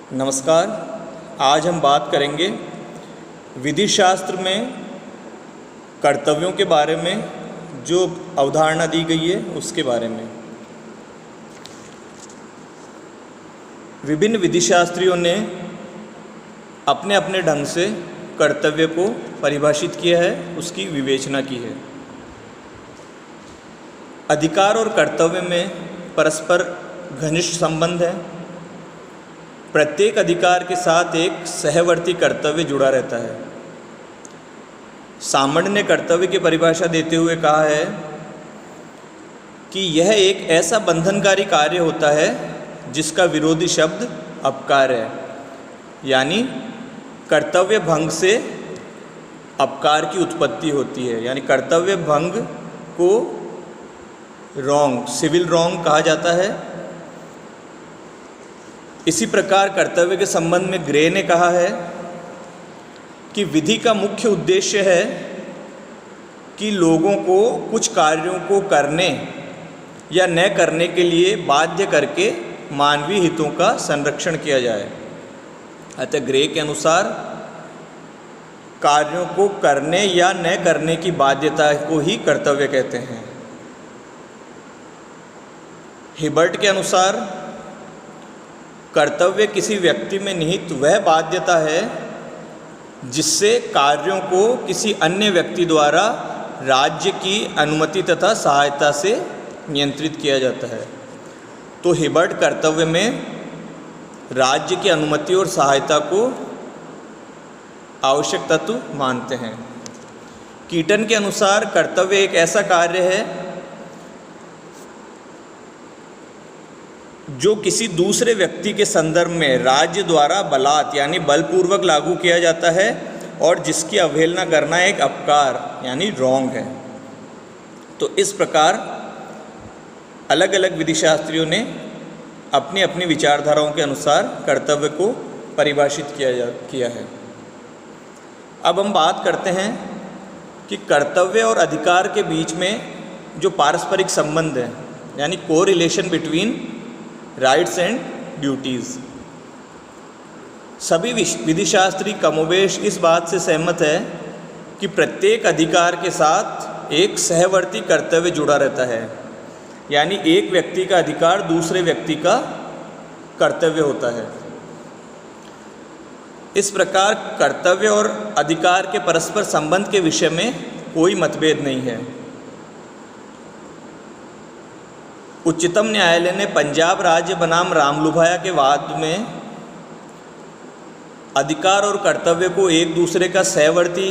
नमस्कार। आज हम बात करेंगे विधि शास्त्र में कर्तव्यों के बारे में, जो अवधारणा दी गई है उसके बारे में। विभिन्न विधि शास्त्रियों ने अपने अपने ढंग से कर्तव्य को परिभाषित किया है, उसकी विवेचना की है। अधिकार और कर्तव्य में परस्पर घनिष्ठ संबंध है। प्रत्येक अधिकार के साथ एक सहवर्ती कर्तव्य जुड़ा रहता है। सामण्य ने कर्तव्य की परिभाषा देते हुए कहा है कि यह एक ऐसा बंधनकारी कार्य होता है जिसका विरोधी शब्द अपकार है, यानी कर्तव्य भंग से अपकार की उत्पत्ति होती है। यानी कर्तव्य भंग को रॉन्ग, सिविल रॉन्ग कहा जाता है। इसी प्रकार कर्तव्य के संबंध में ग्रे ने कहा है कि विधि का मुख्य उद्देश्य है कि लोगों को कुछ कार्यों को करने या न करने के लिए बाध्य करके मानवीय हितों का संरक्षण किया जाए। अतः ग्रे के अनुसार कार्यों को करने या न करने की बाध्यता को ही कर्तव्य कहते हैं। हिबर्ट के अनुसार कर्तव्य किसी व्यक्ति में निहित वह बाध्यता है जिससे कार्यों को किसी अन्य व्यक्ति द्वारा राज्य की अनुमति तथा सहायता से नियंत्रित किया जाता है। तो हिबर्ट कर्तव्य में राज्य की अनुमति और सहायता को आवश्यक तत्व मानते हैं। कीटन के अनुसार कर्तव्य एक ऐसा कार्य है जो किसी दूसरे व्यक्ति के संदर्भ में राज्य द्वारा बलात् यानी बलपूर्वक लागू किया जाता है और जिसकी अवहेलना करना एक अपकार यानी रॉन्ग है। तो इस प्रकार अलग अलग विधि शास्त्रियों ने अपनी अपनी विचारधाराओं के अनुसार कर्तव्य को परिभाषित किया है। अब हम बात करते हैं कि कर्तव्य और अधिकार के बीच में जो पारस्परिक संबंध है, यानी correlation between rights and duties. सभी विधि शास्त्री कमोबेश इस बात से सहमत है कि प्रत्येक अधिकार के साथ एक सहवर्ती कर्तव्य जुड़ा रहता है, यानी एक व्यक्ति का अधिकार दूसरे व्यक्ति का कर्तव्य होता है। इस प्रकार कर्तव्य और अधिकार के परस्पर संबंध के विषय में कोई मतभेद नहीं है। उच्चतम न्यायालय ने पंजाब राज्य बनाम रामलुभाया के वाद में अधिकार और कर्तव्य को एक दूसरे का सहवर्ती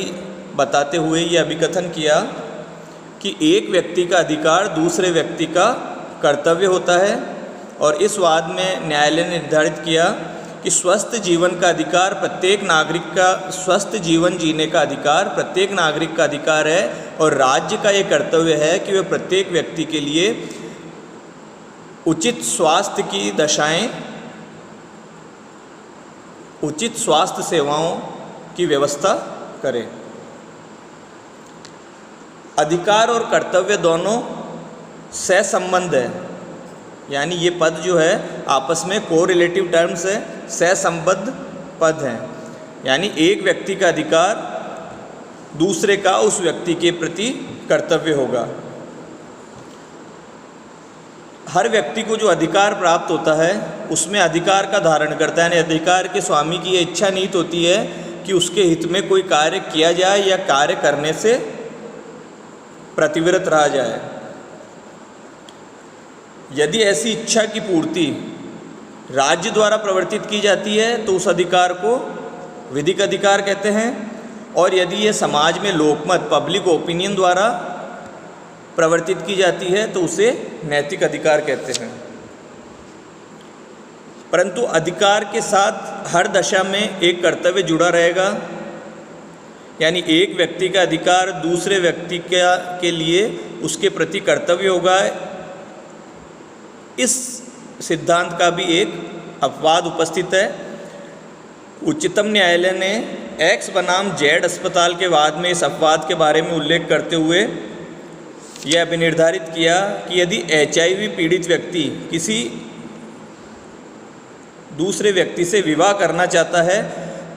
बताते हुए यह अभिकथन किया कि एक व्यक्ति का अधिकार दूसरे व्यक्ति का कर्तव्य होता है। और इस वाद में न्यायालय ने निर्धारित किया कि स्वस्थ जीवन का अधिकार प्रत्येक नागरिक का, स्वस्थ जीवन जीने का अधिकार प्रत्येक नागरिक का अधिकार है और राज्य का ये कर्तव्य है कि वह प्रत्येक व्यक्ति के लिए उचित स्वास्थ्य की दशाएं, उचित स्वास्थ्य सेवाओं की व्यवस्था करे। अधिकार और कर्तव्य दोनों सहसंबंध है, यानी ये पद जो है आपस में कोरिलेटिव टर्म्स है, सहसंबद्ध पद हैं। यानी एक व्यक्ति का अधिकार दूसरे का उस व्यक्ति के प्रति कर्तव्य होगा। हर व्यक्ति को जो अधिकार प्राप्त होता है उसमें अधिकार का धारण करता है, यानी अधिकार के स्वामी की ये इच्छा निहित होती है कि उसके हित में कोई कार्य किया जाए या कार्य करने से प्रतिविरत रहा जाए। यदि ऐसी इच्छा की पूर्ति राज्य द्वारा प्रवर्तित की जाती है तो उस अधिकार को विधिक अधिकार कहते हैं, और यदि ये समाज में लोकमत, पब्लिक ओपिनियन द्वारा प्रवर्तित की जाती है तो उसे नैतिक अधिकार कहते हैं। परंतु अधिकार के साथ हर दशा में एक कर्तव्य जुड़ा रहेगा, यानी एक व्यक्ति का अधिकार दूसरे व्यक्ति के लिए उसके प्रति कर्तव्य होगा। इस सिद्धांत का भी एक अपवाद उपस्थित है। उच्चतम न्यायालय ने एक्स बनाम जेड अस्पताल के वाद में इस अपवाद के बारे में उल्लेख करते हुए यह अभिनिर्धारित किया कि यदि HIV पीड़ित व्यक्ति किसी दूसरे व्यक्ति से विवाह करना चाहता है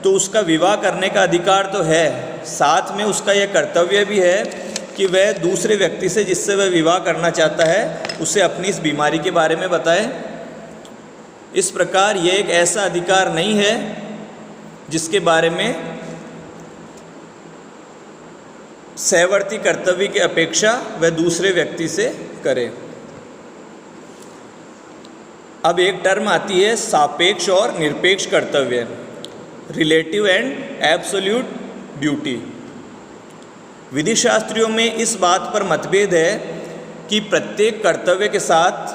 तो उसका विवाह करने का अधिकार तो है, साथ में उसका यह कर्तव्य भी है कि वह दूसरे व्यक्ति से जिससे वह विवाह करना चाहता है उसे अपनी इस बीमारी के बारे में बताए। इस प्रकार यह एक ऐसा अधिकार नहीं है जिसके बारे में सहवर्ती कर्तव्य की अपेक्षा वह दूसरे व्यक्ति से करे। अब एक टर्म आती है सापेक्ष और निरपेक्ष कर्तव्य, रिलेटिव एंड एब्सोल्यूट ड्यूटी। विधि शास्त्रियों में इस बात पर मतभेद है कि प्रत्येक कर्तव्य के साथ,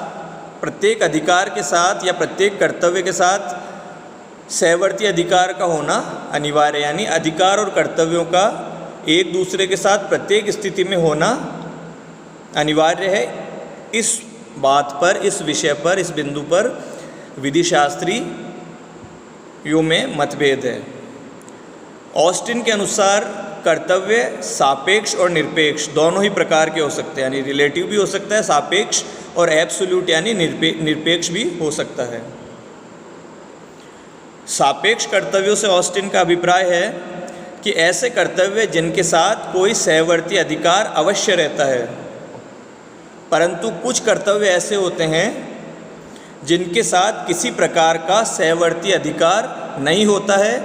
प्रत्येक अधिकार के साथ या प्रत्येक कर्तव्य के साथ सहवर्ती अधिकार का होना अनिवार्य, यानी अधिकार और कर्तव्यों का एक दूसरे के साथ प्रत्येक स्थिति में होना अनिवार्य है। इस बात पर, इस विषय पर, इस बिंदु पर विधि शास्त्रियों में मतभेद है। ऑस्टिन के अनुसार कर्तव्य सापेक्ष और निरपेक्ष दोनों ही प्रकार के हो सकते हैं, यानी रिलेटिव भी हो सकता है सापेक्ष, और एब्सोल्यूट यानी निरपेक्ष भी हो सकता है। सापेक्ष कर्तव्यों से ऑस्टिन का अभिप्राय है कि ऐसे कर्तव्य जिनके साथ कोई सहवर्ती अधिकार अवश्य रहता है, परंतु कुछ कर्तव्य ऐसे होते हैं जिनके साथ किसी प्रकार का सहवर्ती अधिकार नहीं होता है।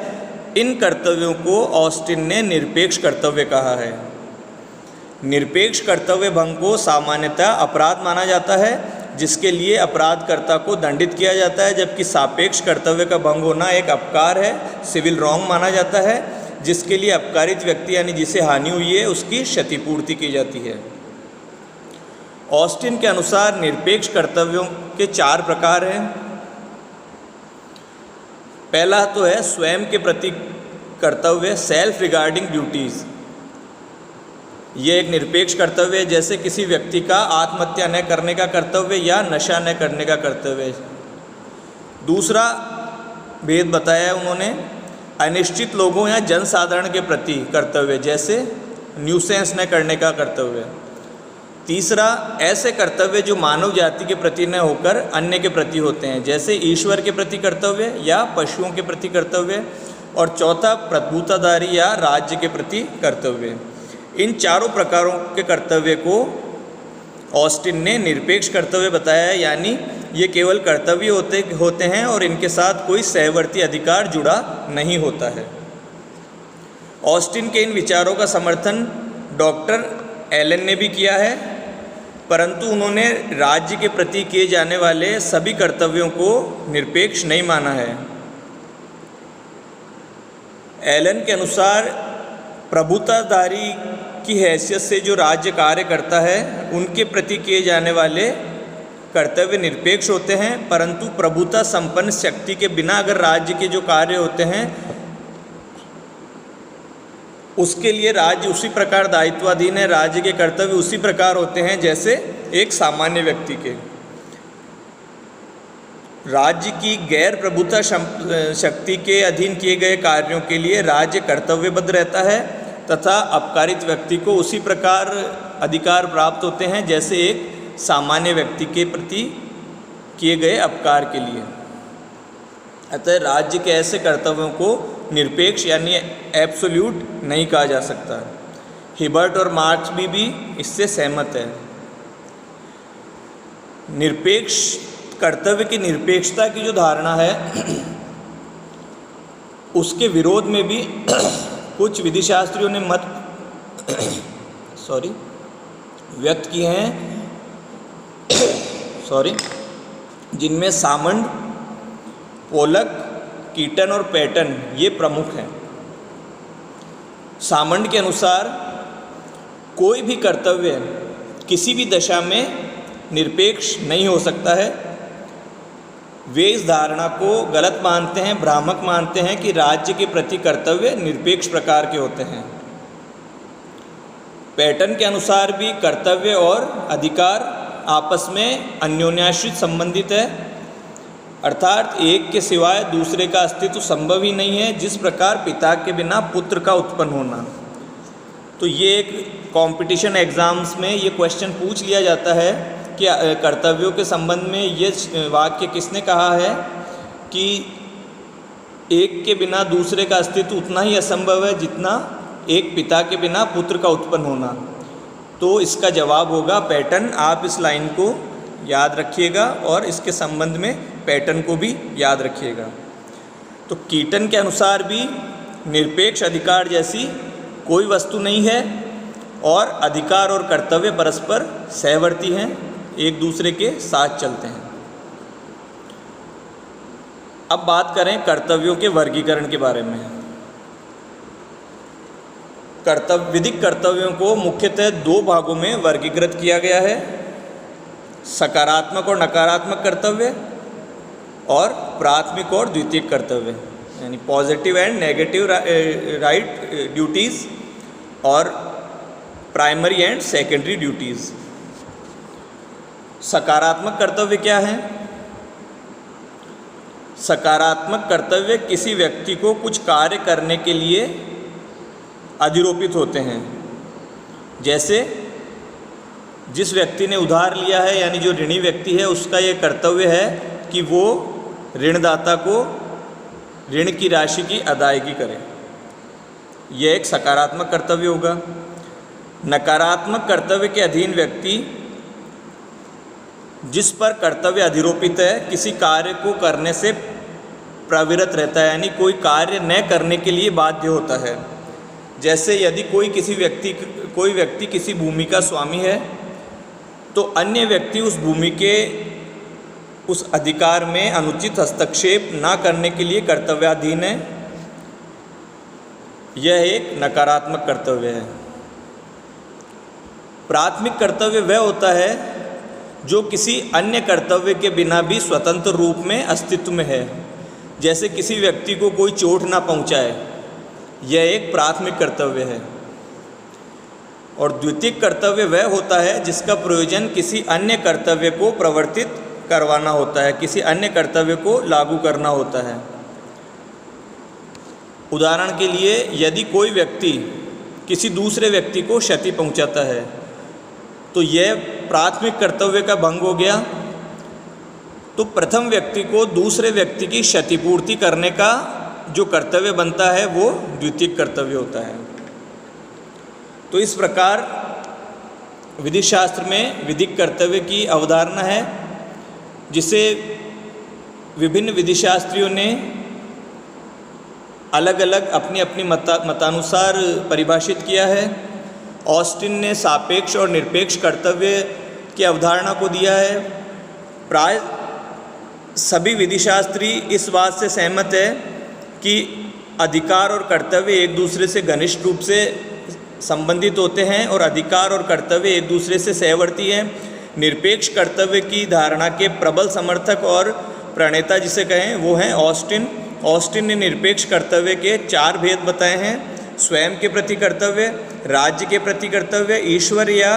इन कर्तव्यों को ऑस्टिन ने निरपेक्ष कर्तव्य कहा है। निरपेक्ष कर्तव्य भंग को सामान्यतः अपराध माना जाता है, जिसके लिए अपराधकर्ता को दंडित किया जाता है, जबकि सापेक्ष कर्तव्य का भंग होना एक अपकार है, सिविल रॉन्ग माना जाता है, जिसके लिए अपकारित व्यक्ति यानी जिसे हानि हुई है उसकी क्षतिपूर्ति की जाती है। ऑस्टिन के अनुसार निरपेक्ष कर्तव्यों के 4 प्रकार हैं। पहला तो है स्वयं के प्रति कर्तव्य, सेल्फ रिगार्डिंग ड्यूटीज़। ये एक निरपेक्ष कर्तव्य है, जैसे किसी व्यक्ति का आत्महत्या न करने का कर्तव्य या नशा न करने का कर्तव्य। दूसरा भेद बताया है उन्होंने अनिश्चित लोगों या जनसाधारण के प्रति कर्तव्य, जैसे न्यूसेंस न करने का कर्तव्य। तीसरा ऐसे कर्तव्य जो मानव जाति के प्रति न होकर अन्य के प्रति होते हैं, जैसे ईश्वर के प्रति कर्तव्य या पशुओं के प्रति कर्तव्य। और चौथा प्रभुताधारी या राज्य के प्रति कर्तव्य। इन चारों प्रकारों के कर्तव्य को ऑस्टिन ने निरपेक्ष कर्तव्य बताया है, यानी ये केवल कर्तव्य होते हैं और इनके साथ कोई सहवर्ती अधिकार जुड़ा नहीं होता है। ऑस्टिन के इन विचारों का समर्थन डॉक्टर एलन ने भी किया है, परंतु उन्होंने राज्य के प्रति किए जाने वाले सभी कर्तव्यों को निरपेक्ष नहीं माना है। एलन के अनुसार प्रभुताधारी की हैसियत से जो राज्य कार्य करता है उनके प्रति किए जाने वाले कर्तव्य निरपेक्ष होते हैं, परंतु प्रभुता संपन्न शक्ति के बिना अगर राज्य के जो कार्य होते हैं उसके लिए राज्य उसी प्रकार दायित्वाधीन है, राज्य के कर्तव्य उसी प्रकार होते हैं जैसे एक सामान्य व्यक्ति के। राज्य की गैर प्रभुता शक्ति के अधीन किए गए कार्यों के लिए राज्य कर्तव्यबद्ध रहता है तथा अपकारित व्यक्ति को उसी प्रकार अधिकार प्राप्त होते हैं जैसे एक सामान्य व्यक्ति के प्रति किए गए अपकार के लिए। अतः राज्य के ऐसे कर्तव्यों को निरपेक्ष यानी एब्सोल्यूट नहीं कहा जा सकता। हिबर्ट और मार्क्स भी इससे सहमत है। निरपेक्ष कर्तव्य की निरपेक्षता की जो धारणा है उसके विरोध में भी कुछ विधिशास्त्रियों ने मत व्यक्त किए हैं, जिनमें सामंड, पोलक, कीटन और पैटन ये प्रमुख हैं। सामंड के अनुसार कोई भी कर्तव्य किसी भी दशा में निरपेक्ष नहीं हो सकता है। वे इस धारणा को गलत मानते हैं, भ्रामक मानते हैं कि राज्य के प्रति कर्तव्य निरपेक्ष प्रकार के होते हैं। पैटर्न के अनुसार भी कर्तव्य और अधिकार आपस में अन्योन्याश्रित संबंधित है, अर्थात एक के सिवाय दूसरे का अस्तित्व संभव ही नहीं है, जिस प्रकार पिता के बिना पुत्र का उत्पन्न होना। तो ये एक कंपटीशन एग्ज़ाम्स में ये क्वेश्चन पूछ लिया जाता है कि कर्तव्यों के संबंध में ये वाक्य किसने कहा है कि एक के बिना दूसरे का अस्तित्व उतना ही असंभव है जितना एक पिता के बिना पुत्र का उत्पन्न होना। तो इसका जवाब होगा पैटर्न। आप इस लाइन को याद रखिएगा और इसके संबंध में पैटर्न को भी याद रखिएगा। तो कीटन के अनुसार भी निरपेक्ष अधिकार जैसी कोई वस्तु नहीं है और अधिकार और कर्तव्य परस्पर सहवर्ती हैं, एक दूसरे के साथ चलते हैं। अब बात करें कर्तव्यों के वर्गीकरण के बारे में। विधिक कर्तव्यों को मुख्यतः दो भागों में वर्गीकृत किया गया है, सकारात्मक और नकारात्मक कर्तव्य और प्राथमिक और द्वितीयक कर्तव्य, यानी positive and negative right duties और प्राइमरी एंड सेकेंडरी ड्यूटीज़। सकारात्मक कर्तव्य क्या है? सकारात्मक कर्तव्य किसी व्यक्ति को कुछ कार्य करने के लिए अधिरोपित होते हैं। जैसे जिस व्यक्ति ने उधार लिया है, यानी जो ऋणी व्यक्ति है, उसका ये कर्तव्य है कि वो ऋणदाता को ऋण की राशि की अदायगी करे। यह एक सकारात्मक कर्तव्य होगा। नकारात्मक कर्तव्य के अधीन व्यक्ति जिस पर कर्तव्य अधिरोपित है किसी कार्य को करने से प्रवृत्त रहता है, यानी कोई कार्य न करने के लिए बाध्य होता है। जैसे यदि कोई व्यक्ति किसी भूमि का स्वामी है तो अन्य व्यक्ति उस भूमि के उस अधिकार में अनुचित हस्तक्षेप ना करने के लिए कर्तव्याधीन है। यह एक नकारात्मक कर्तव्य है। प्राथमिक कर्तव्य वह होता है जो किसी अन्य कर्तव्य के बिना भी स्वतंत्र रूप में अस्तित्व में है। जैसे किसी व्यक्ति को कोई चोट ना पहुंचाए, यह एक प्राथमिक कर्तव्य है। और द्वितीयक कर्तव्य वह होता है जिसका प्रयोजन किसी अन्य कर्तव्य को प्रवर्तित करवाना होता है, किसी अन्य कर्तव्य को लागू करना होता है। उदाहरण के लिए, यदि कोई व्यक्ति किसी दूसरे व्यक्ति को क्षति पहुंचाता है तो यह प्राथमिक कर्तव्य का भंग हो गया। तो प्रथम व्यक्ति को दूसरे व्यक्ति की क्षतिपूर्ति करने का जो कर्तव्य बनता है वो द्वितीयक कर्तव्य होता है। तो इस प्रकार विधि शास्त्र में विधिक कर्तव्य की अवधारणा है, जिसे विभिन्न विधिशास्त्रियों ने अलग अलग अपनी अपनी मतानुसार परिभाषित किया है। ऑस्टिन ने सापेक्ष और निरपेक्ष कर्तव्य की अवधारणा को दिया है। प्राय सभी विधिशास्त्री इस बात से सहमत है कि अधिकार और कर्तव्य एक दूसरे से घनिष्ठ रूप से संबंधित होते हैं और अधिकार और कर्तव्य एक दूसरे से सहवर्ती हैं। निरपेक्ष कर्तव्य की धारणा के प्रबल समर्थक और प्रणेता जिसे कहें वो हैं ऑस्टिन। ऑस्टिन ने निरपेक्ष कर्तव्य के 4 भेद बताए हैं: स्वयं के प्रति कर्तव्य, राज्य के प्रति कर्तव्य, ईश्वर या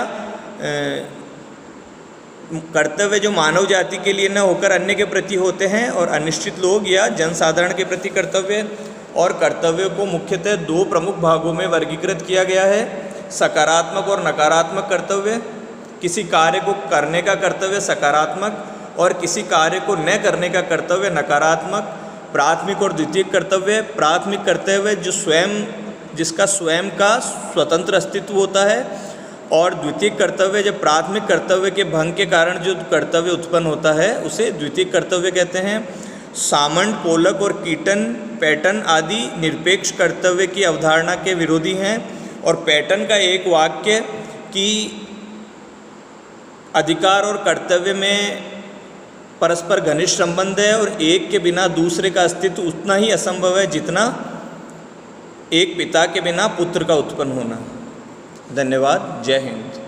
कर्तव्य जो मानव जाति के लिए न होकर अन्य के प्रति होते हैं, और अनिश्चित लोग या जनसाधारण के प्रति कर्तव्य। और कर्तव्य को मुख्यतः 2 प्रमुख भागों में वर्गीकृत किया गया है: सकारात्मक और नकारात्मक कर्तव्य। किसी कार्य को करने का कर्तव्य सकारात्मक और किसी कार्य को न करने का कर्तव्य नकारात्मक। प्राथमिक और द्वितीयक कर्तव्य। प्राथमिक कर्तव्य जिसका स्वयं का स्वतंत्र अस्तित्व होता है, और द्वितीयक कर्तव्य जब प्राथमिक कर्तव्य के भंग के कारण जो कर्तव्य उत्पन्न होता है उसे द्वितीयक कर्तव्य कहते हैं। सामंट, पोलक और कीटन, पैटर्न आदि निरपेक्ष कर्तव्य की अवधारणा के विरोधी हैं। और पैटर्न का एक वाक्य कि अधिकार और कर्तव्य में परस्पर घनिष्ठ संबंध है और एक के बिना दूसरे का अस्तित्व उतना ही असंभव है जितना एक पिता के बिना पुत्र का उत्पन्न होना। धन्यवाद। जय हिंद।